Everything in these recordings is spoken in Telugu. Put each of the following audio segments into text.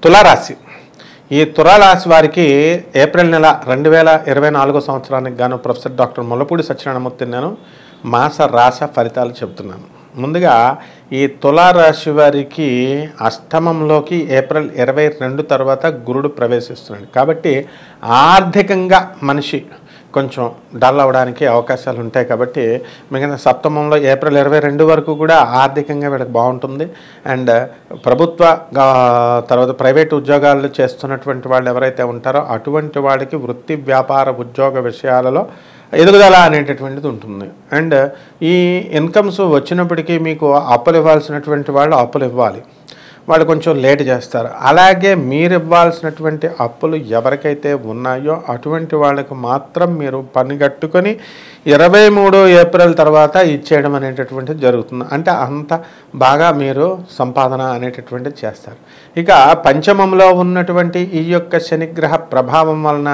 తులారాశి ఈ తులారాశి వారికి ఏప్రిల్ నెల 2024 సంవత్సరానికి గాను ప్రొఫెసర్ డాక్టర్ ముల్లపూడి సత్యనారాయణమూర్తి నేను మాస రాశ ఫలితాలు చెప్తున్నాను. ముందుగా ఈ తులారాశి వారికి అష్టమంలోకి ఏప్రిల్ 22 తర్వాత గురుడు ప్రవేశిస్తున్నాడు. కాబట్టి ఆర్థికంగా మనిషి కొంచెం డల్ అవ్వడానికి అవకాశాలు ఉంటాయి. కాబట్టి మిగిలిన సప్తమంలో ఏప్రిల్ 22 వరకు కూడా ఆర్థికంగా వీళ్ళకి బాగుంటుంది. అండ్ ప్రభుత్వ తర్వాత ప్రైవేట్ ఉద్యోగాలు చేస్తున్నటువంటి వాళ్ళు ఎవరైతే ఉంటారో అటువంటి వాళ్ళకి వృత్తి వ్యాపార ఉద్యోగ విషయాలలో ఎదుగుదల అనేటటువంటిది ఉంటుంది. అండ్ ఈ ఇన్కమ్స్ వచ్చినప్పటికీ మీకు అప్పులు ఇవ్వాల్సినటువంటి వాళ్ళు అప్పులు ఇవ్వాలి, వాళ్ళు కొంచెం లేట్ చేస్తారు. అలాగే మీరు ఇవ్వాల్సినటువంటి అప్పులు ఎవరికైతే ఉన్నాయో అటువంటి వాళ్ళకు మాత్రం మీరు పని కట్టుకొని 23 ఏప్రిల్ తర్వాత ఇచ్చేయడం అనేటటువంటిది జరుగుతుంది. అంటే అంత బాగా మీరు సంపాదన అనేటటువంటిది చేస్తారు. ఇక పంచమంలో ఉన్నటువంటి ఈ యొక్క శనిగ్రహ ప్రభావం వలన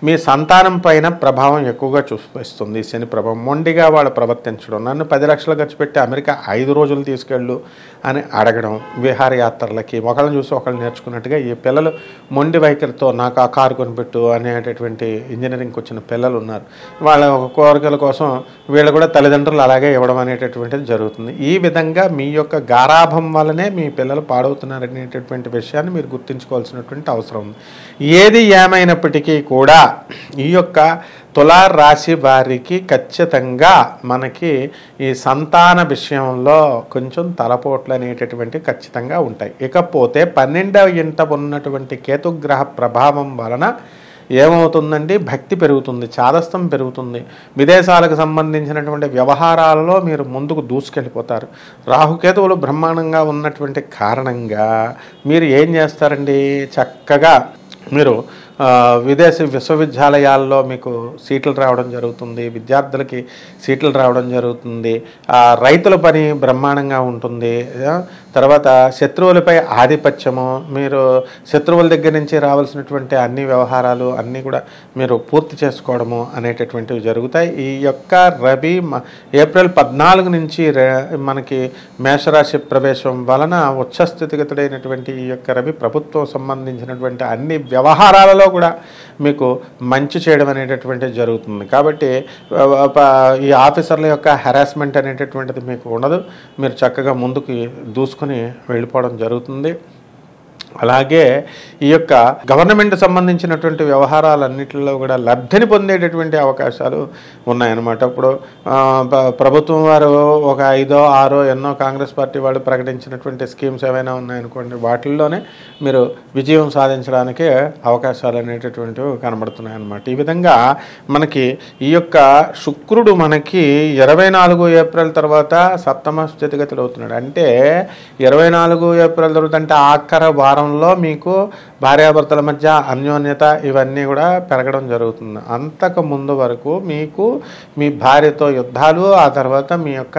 మీ సంతానం పైన ప్రభావం ఎక్కువగా చూపిస్తుంది. శని ప్రభావం మొండిగా వాళ్ళు ప్రవర్తించడం, నన్ను 10 లక్షలు ఖర్చు పెట్టి అమెరికా 5 రోజులు తీసుకెళ్ళు అని అడగడం, విహారయాత్రలకి ఒకళ్ళని చూసి ఒకళ్ళు నేర్చుకున్నట్టుగా ఈ పిల్లలు మొండి వైఖరితో నాకు ఆ కారు కొనిపెట్టు అనేటటువంటి ఇంజనీరింగ్కి వచ్చిన పిల్లలు ఉన్నారు. వాళ్ళ కోరికల కోసం వీళ్ళు కూడా తల్లిదండ్రులు అలాగే ఇవ్వడం అనేటటువంటిది జరుగుతుంది. ఈ విధంగా మీ యొక్క గారాభం వల్లనే మీ పిల్లలు పాడవుతున్నారు అనేటటువంటి విషయాన్ని మీరు గుర్తుంచుకోవాల్సినటువంటి అవసరం ఉంది. ఏది ఏమైనప్పటికీ కూడా ఈ యొక్క తులారాశి వారికి ఖచ్చితంగా మనకి ఈ సంతాన విషయంలో కొంచెం తలపోట్లు అనేటటువంటి ఖచ్చితంగా ఉంటాయి. ఇకపోతే 12వ ఇంట ఉన్నటువంటి కేతుగ్రహ ప్రభావం వలన ఏమవుతుందండి, భక్తి పెరుగుతుంది, చాదస్తం పెరుగుతుంది, విదేశాలకు సంబంధించినటువంటి వ్యవహారాలలో మీరు ముందుకు దూసుకెళ్ళిపోతారు. రాహుకేతువులు బ్రహ్మాండంగా ఉన్నటువంటి కారణంగా మీరు ఏం చేస్తారండి, చక్కగా మీరు విదేశీ విశ్వవిద్యాలయాల్లో మీకు సీట్లు రావడం జరుగుతుంది, విద్యార్థులకి సీట్లు రావడం జరుగుతుంది, రైతుల పని బ్రహ్మాండంగా ఉంటుంది. తర్వాత శత్రువులపై ఆధిపత్యము, మీరు శత్రువుల దగ్గర నుంచి రావాల్సినటువంటి అన్ని వ్యవహారాలు అన్నీ కూడా మీరు పూర్తి చేసుకోవడము అనేటటువంటివి జరుగుతాయి. ఈ యొక్క రవి ఏప్రిల్ 14 నుంచి మనకి మేషరాశి ప్రవేశం వలన ఉచ్చస్థితిగతుడైనటువంటి ఈ యొక్క రవి ప్రభుత్వం సంబంధించినటువంటి అన్ని వ్యవహారాలలో కూడా మీకు మంచి చేయడం అనేటటువంటిది జరుగుతుంది. కాబట్టి ఈ ఆఫీసర్ల యొక్క హెరాస్మెంట్ అనేటటువంటిది మీకు ఉండదు, మీరు చక్కగా ముందుకు దూసుకొని వెళ్ళిపోవడం జరుగుతుంది. అలాగే ఈ యొక్క గవర్నమెంట్ సంబంధించినటువంటి వ్యవహారాలన్నింటిలో కూడా లబ్ధిని పొందేటటువంటి అవకాశాలు ఉన్నాయన్నమాట. ఇప్పుడు ప్రభుత్వం వారు ఒక 5, 6 ఎన్నో కాంగ్రెస్ పార్టీ వాళ్ళు ప్రకటించినటువంటి స్కీమ్స్ ఏవైనా ఉన్నాయనుకోండి, వాటిల్లోనే మీరు విజయం సాధించడానికి అవకాశాలు అనేటటువంటివి కనబడుతున్నాయి అన్నమాట. ఈ విధంగా మనకి ఈ యొక్క శుక్రుడు మనకి 24 ఏప్రిల్ తర్వాత సప్తమ స్థితిగతులు అవుతున్నాడు. అంటే 24 ఏప్రిల్ తర్వాత అంటే ఆఖర వారంలో మీకు భార్యాభర్తల మధ్య అన్యోన్యత ఇవన్నీ కూడా పెరగడం జరుగుతుంది. అంతకు ముందు వరకు మీకు మీ భార్యతో యుద్ధాలు, ఆ తర్వాత మీ యొక్క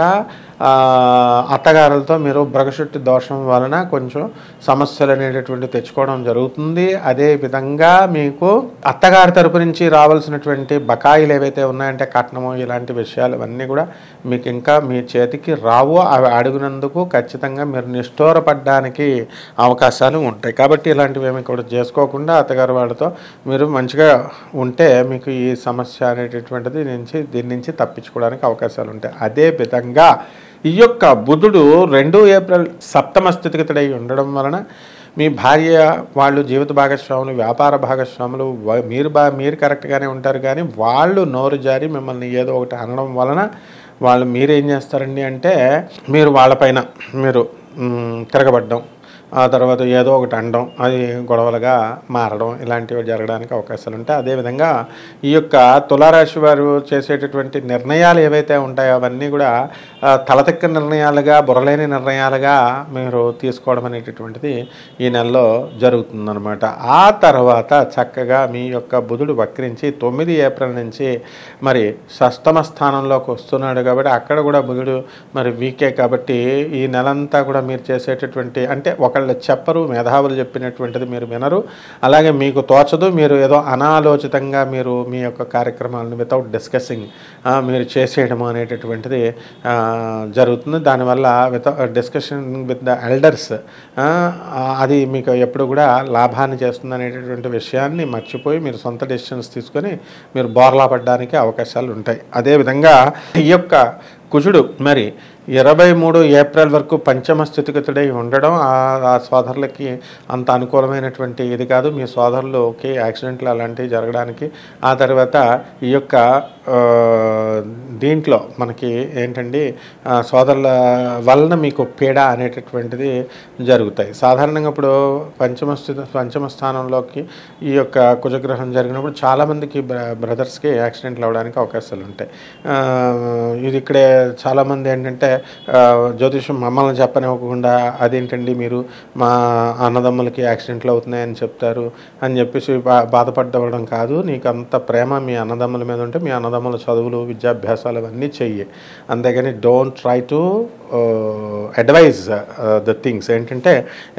అత్తగారులతో మీరు బ్రగశుట్టి దోషం వలన కొంచెం సమస్యలు అనేటటువంటి తెచ్చుకోవడం జరుగుతుంది. అదేవిధంగా మీకు అత్తగారి తరపు నుంచి రావాల్సినటువంటి బకాయిలు ఏవైతే ఉన్నాయంటే కట్నము ఇలాంటి విషయాలు ఇవన్నీ కూడా మీకు ఇంకా మీ చేతికి రావు. అవి అడిగినందుకు ఖచ్చితంగా మీరు నిష్ఠూరపడడానికి అవకాశాలు ఉంటాయి. కాబట్టి ఇలాంటివి ఏమి కూడా చేసుకోకుండా అత్తగారు వాళ్ళతో మీరు మంచిగా ఉంటే మీకు ఈ సమస్య అనేటటువంటిది దీని నుంచి తప్పించుకోవడానికి అవకాశాలు ఉంటాయి. అదేవిధంగా ఈ యొక్క బుధుడు 2 ఏప్రిల్ సప్తమ స్థితిగతుడై ఉండడం వలన మీ భార్య వాళ్ళు జీవిత భాగస్వాములు, వ్యాపార భాగస్వాములు, మీరు కరెక్ట్గానే ఉంటారు, కానీ వాళ్ళు నోరు జారి మిమ్మల్ని ఏదో ఒకటి అనడం వలన మీరేం చేస్తారండి అంటే మీరు వాళ్ళపైన మీరు తిరగబడ్డం, ఆ తర్వాత ఏదో ఒకటి అనడం, అది గొడవలుగా మారడం ఇలాంటివి జరగడానికి అవకాశాలు ఉంటాయి. అదేవిధంగా ఈ యొక్క తులారాశి వారు చేసేటటువంటి నిర్ణయాలు ఏవైతే ఉంటాయో అవన్నీ కూడా తలతిక్క నిర్ణయాలుగా, బుర్రలేని నిర్ణయాలుగా మీరు తీసుకోవడం అనేటటువంటిది ఈ నెలలో జరుగుతుందన్నమాట. ఆ తర్వాత చక్కగా మీ యొక్క బుధుడు వక్రించి 9 ఏప్రిల్ నుంచి మరి షష్టమ స్థానంలోకి వస్తున్నాడు. కాబట్టి అక్కడ కూడా బుధుడు మరి వీకే. కాబట్టి ఈ నెలంతా కూడా మీరు చేసేటటువంటి అంటే ఒక ఒకళ్ళు చెప్పరు, మేధావులు చెప్పినటువంటిది మీరు వినరు, అలాగే మీకు తోచదు, మీరు ఏదో అనాలోచితంగా మీరు మీ యొక్క కార్యక్రమాలను వితౌట్ డిస్కసింగ్ మీరు చేసేయడము అనేటటువంటిది జరుగుతుంది. దానివల్ల డిస్కషన్ విత్ ద ఎల్డర్స్ అది మీకు ఎప్పుడు కూడా లాభాన్ని చేస్తుంది అనేటటువంటి విషయాన్ని మర్చిపోయి మీరు సొంత డెసిషన్స్ తీసుకొని మీరు బోర్లా పడడానికి అవకాశాలు ఉంటాయి. అదేవిధంగా ఈ యొక్క కుజుడు మరి 23 ఏప్రిల్ వరకు పంచమ స్థితిగతుడై ఉండడం ఆ సోదరులకి అంత అనుకూలమైనటువంటి ఇది కాదు. మీ సోదరులకి యాక్సిడెంట్లు అలాంటివి జరగడానికి ఆ తర్వాత ఈ యొక్క దీంట్లో మనకి ఏంటండి సోదరుల వలన మీకు పీడ అనేటటువంటిది జరుగుతాయి. సాధారణంగా ఇప్పుడు పంచమ స్థానంలోకి ఈ యొక్క కుజగ్రహం జరిగినప్పుడు చాలామందికి బ్రదర్స్కి యాక్సిడెంట్లు అవ్వడానికి అవకాశాలు ఉంటాయి. ఇది ఇక్కడే చాలామంది ఏంటంటే జ్యోతిషం మమ్మల్ని చెప్పనివ్వకుండా అదేంటండి మీరు మా అన్నదమ్ములకి యాక్సిడెంట్లు అవుతున్నాయని చెప్తారు అని చెప్పేసి బాధపడడం కాదు. నీకు అంత ప్రేమ మీ అన్నదమ్ముల మీద ఉంటే మీ అన్నదమ్ముల చదువులు విద్యాభ్యాసాలు అవన్నీ చెయ్యి. అంతేగాని don't try to advise the things. ఏంటంటే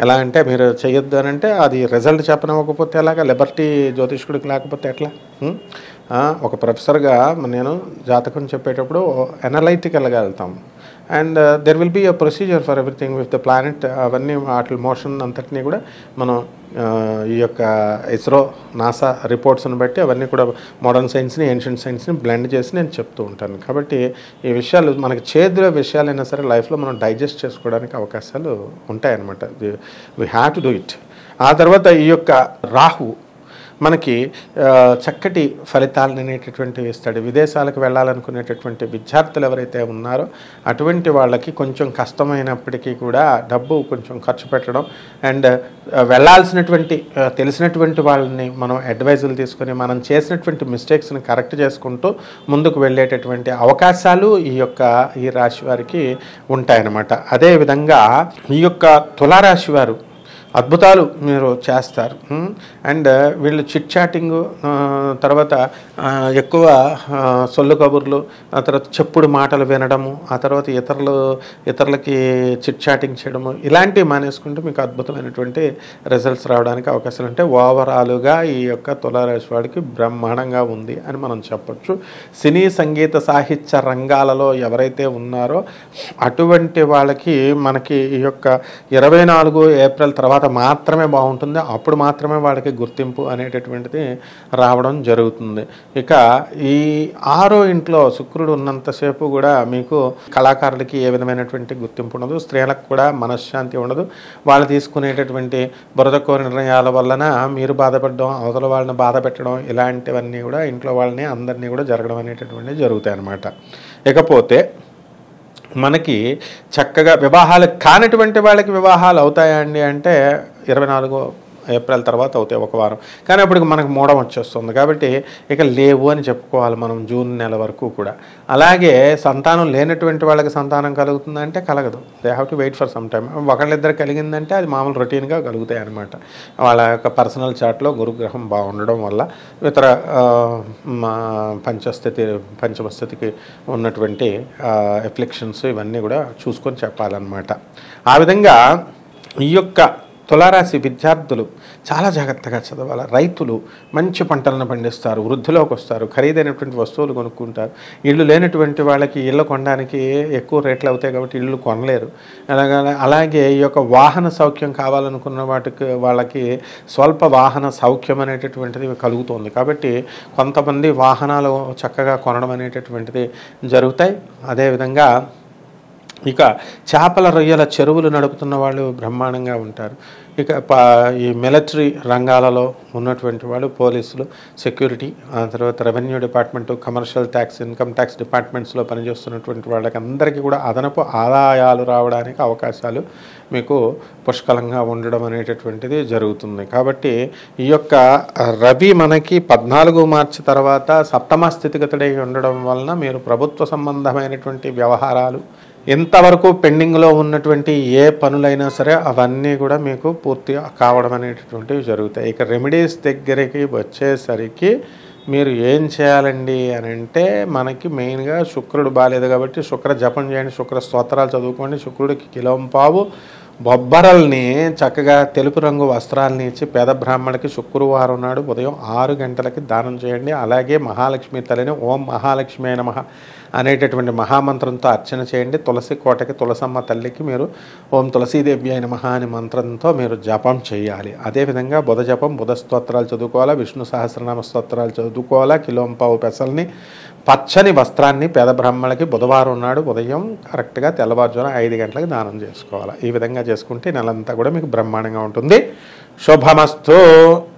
ఎలా అంటే మీరు చెయ్యొద్దు అని అంటే అది రిజల్ట్ చెప్పనివ్వకపోతే ఎలాగా, లిబర్టీ జ్యోతిష్కుడికి లేకపోతే ఎట్లా? ఒక ప్రొఫెసర్గా నేను జాతకం చెప్పేటప్పుడు అనలైటికల్గా వెళ్తాం. And there will be a procedure for everything with the planet. అవన్నీ వాటి మోషన్ అంతటినీ కూడా మనం ఈ యొక్క ఇస్రో నాసా రిపోర్ట్స్ని బట్టి అవన్నీ కూడా మోడర్న్ సైన్స్ని ఏన్షియంట్ సైన్స్ని బ్లెండ్ చేసి నేను చెప్తూ ఉంటాను. కాబట్టి ఈ విషయాలు మనకి చేదుల విషయాలైనా సరే లైఫ్లో మనం డైజెస్ట్ చేసుకోవడానికి అవకాశాలు ఉంటాయన్నమాట. We have to do it. ఆ తర్వాత ఈ యొక్క రాహు మనకి చక్కటి ఫలితాలను అనేటటువంటివి ఇస్తాడు. విదేశాలకు వెళ్ళాలనుకునేటటువంటి విద్యార్థులు ఎవరైతే ఉన్నారో అటువంటి వాళ్ళకి కొంచెం కష్టమైనప్పటికీ కూడా డబ్బు కొంచెం ఖర్చు పెట్టడం అండ్ వెళ్ళాల్సినటువంటి తెలిసినటువంటి వాళ్ళని మనం అడ్వైజులు తీసుకొని మనం చేసినటువంటి మిస్టేక్స్ని కరెక్ట్ చేసుకుంటూ ముందుకు వెళ్ళేటటువంటి అవకాశాలు ఈ రాశి వారికి ఉంటాయన్నమాట. అదేవిధంగా ఈ యొక్క తులారాశి వారు అద్భుతాలు మీరు చేస్తారు. అండ్ వీళ్ళు చిట్ చాటింగ్, తర్వాత ఎక్కువ సొల్లు కబుర్లు, ఆ తర్వాత చెప్పుడు మాటలు వినడము, ఆ తర్వాత ఇతరులకి చిట్ చాటింగ్ చేయడము, ఇలాంటివి మానేసుకుంటే మీకు అద్భుతమైనటువంటి రిజల్ట్స్ రావడానికి అవకాశాలు ఉంటాయి. ఓవరాల్గా ఈ యొక్క తులారాశి వాడికి బ్రహ్మాండంగా ఉంది అని మనం చెప్పొచ్చు. సినీ సంగీత సాహిత్య రంగాలలో ఎవరైతే ఉన్నారో అటువంటి వాళ్ళకి మనకి ఈ యొక్క 24 ఏప్రిల్ తర్వాత మాత్రమే బాగుంటుంది. అప్పుడు మాత్రమే వాళ్ళకి గుర్తింపు అనేటటువంటిది రావడం జరుగుతుంది. ఇక ఈ 6వ ఇంట్లో శుక్రుడు ఉన్నంతసేపు కూడా మీకు కళాకారులకి ఏ విధమైనటువంటి గుర్తింపు ఉండదు. స్త్రీలకు కూడా మనశ్శాంతి ఉండదు. వాళ్ళు తీసుకునేటటువంటి బురదకోర నిర్ణయాల వలన మీరు బాధపడడం, అవతల వాళ్ళని బాధ పెట్టడం, ఇలాంటివన్నీ కూడా ఇంట్లో వాళ్ళని అందరినీ కూడా జరగడం అనేటటువంటివి జరుగుతాయి అన్నమాట. ఇకపోతే మనకి చక్కగా వివాహాలు కానటువంటి వాళ్ళకి వివాహాలు అవుతాయా అండి అంటే 24 ఏప్రిల్ తర్వాత అవుతాయి, ఒక వారం. కానీ అప్పటికి మనకు మూడం వచ్చేస్తుంది కాబట్టి ఇక లేవు అని చెప్పుకోవాలి మనం జూన్ నెల వరకు కూడా. అలాగే సంతానం లేనటువంటి వాళ్ళకి సంతానం కలుగుతుందంటే కలగదు. They have to wait for some time. ఒకళ్ళిద్దరు కలిగిందంటే అది మామూలు రొటీన్గా కలుగుతాయి అన్నమాట. వాళ్ళ యొక్క పర్సనల్ చార్ట్లో గురుగ్రహం బాగుండడం వల్ల ఇతర పంచమ స్థితికి ఉన్నటువంటి ఎఫ్లిక్షన్స్ ఇవన్నీ కూడా చూసుకొని చెప్పాలన్నమాట. ఆ విధంగా ఈ యొక్క తులారాశి విద్యార్థులు చాలా జాగ్రత్తగా చదవాలి. రైతులు మంచి పంటలను పండిస్తారు, వృద్ధిలోకి వస్తారు, ఖరీదైనటువంటి వస్తువులు కొనుక్కుంటారు. ఇళ్ళు లేనటువంటి వాళ్ళకి ఇళ్ళు కొనడానికి ఎక్కువ రేట్లు అవుతాయి కాబట్టి ఇళ్ళు కొనలేరు. అలాగే ఈ యొక్క వాహన సౌఖ్యం కావాలనుకున్న వాళ్ళకి స్వల్ప వాహన సౌఖ్యం అనేటటువంటిది కలుగుతుంది. కాబట్టి కొంతమంది వాహనాలు చక్కగా కొనడం అనేటటువంటిది జరుగుతాయి. అదేవిధంగా ఇక చేపల రొయ్యల చెరువులు నడుపుతున్న వాళ్ళు బ్రహ్మాండంగా ఉంటారు. ఇక ఈ మిలిటరీ రంగాలలో ఉన్నటువంటి వాళ్ళు, పోలీసులు, సెక్యూరిటీ, ఆ తర్వాత revenue department, commercial tax, income tax డిపార్ట్మెంట్స్లో పనిచేస్తున్నటువంటి వాళ్ళకి అందరికీ కూడా అదనపు ఆదాయాలు రావడానికి అవకాశాలు మీకు పుష్కలంగా ఉండడం అనేటటువంటిది జరుగుతుంది. కాబట్టి ఈ యొక్క రవి మనకి 14 మార్చి తర్వాత సప్తమ స్థితిగతుడై ఉండడం వలన మీరు ప్రభుత్వ సంబంధమైనటువంటి వ్యవహారాలు ఇంతవరకు పెండింగ్లో ఉన్నటువంటి ఏ పనులైనా సరే అవన్నీ కూడా మీకు పూర్తిగా కావడం అనేటటువంటివి జరుగుతాయి. ఇక రెమెడీస్ దగ్గరికి వచ్చేసరికి మీరు ఏం చేయాలండి అని అంటే మనకి మెయిన్గా శుక్రుడు బాగాలేదు కాబట్టి శుక్ర జపం చేయండి, శుక్ర స్తోత్రాలు చదువుకోండి, శుక్రుడికి కిలోంపావు బొబ్బరల్ని చక్కగా తెలుపు రంగు వస్త్రాలని ఇచ్చి పేద బ్రాహ్మణుడికి శుక్రవారం నాడు ఉదయం 6 గంటలకి దానం చేయండి. అలాగే మహాలక్ష్మి తల్లిని ఓం మహాలక్ష్మి నమః అనేటటువంటి మహామంత్రంతో అర్చన చేయండి. తులసి కోటకి తులసమ్మ తల్లికి మీరు ఓం తులసీదేవి అయిన నమః అనే మంత్రంతో మీరు జపం చేయాలి. అదేవిధంగా బుధ జపం, బుధ స్తోత్రాలు చదువుకోవాలా, విష్ణు సహస్రనామ స్తోత్రాలు చదువుకోవాలా. కిలోంపావు పెసల్ని, పచ్చని వస్త్రాన్ని పేద బ్రాహ్మణులకి బుధవారం నాడు ఉదయం కరెక్ట్గా తెల్లవారుజామున 5 గంటలకు దానం చేసుకోవాలి. ఈ విధంగా చేసుకుంటే నెలంతా కూడా మీకు బ్రహ్మాండంగా ఉంటుంది. శుభమస్తు.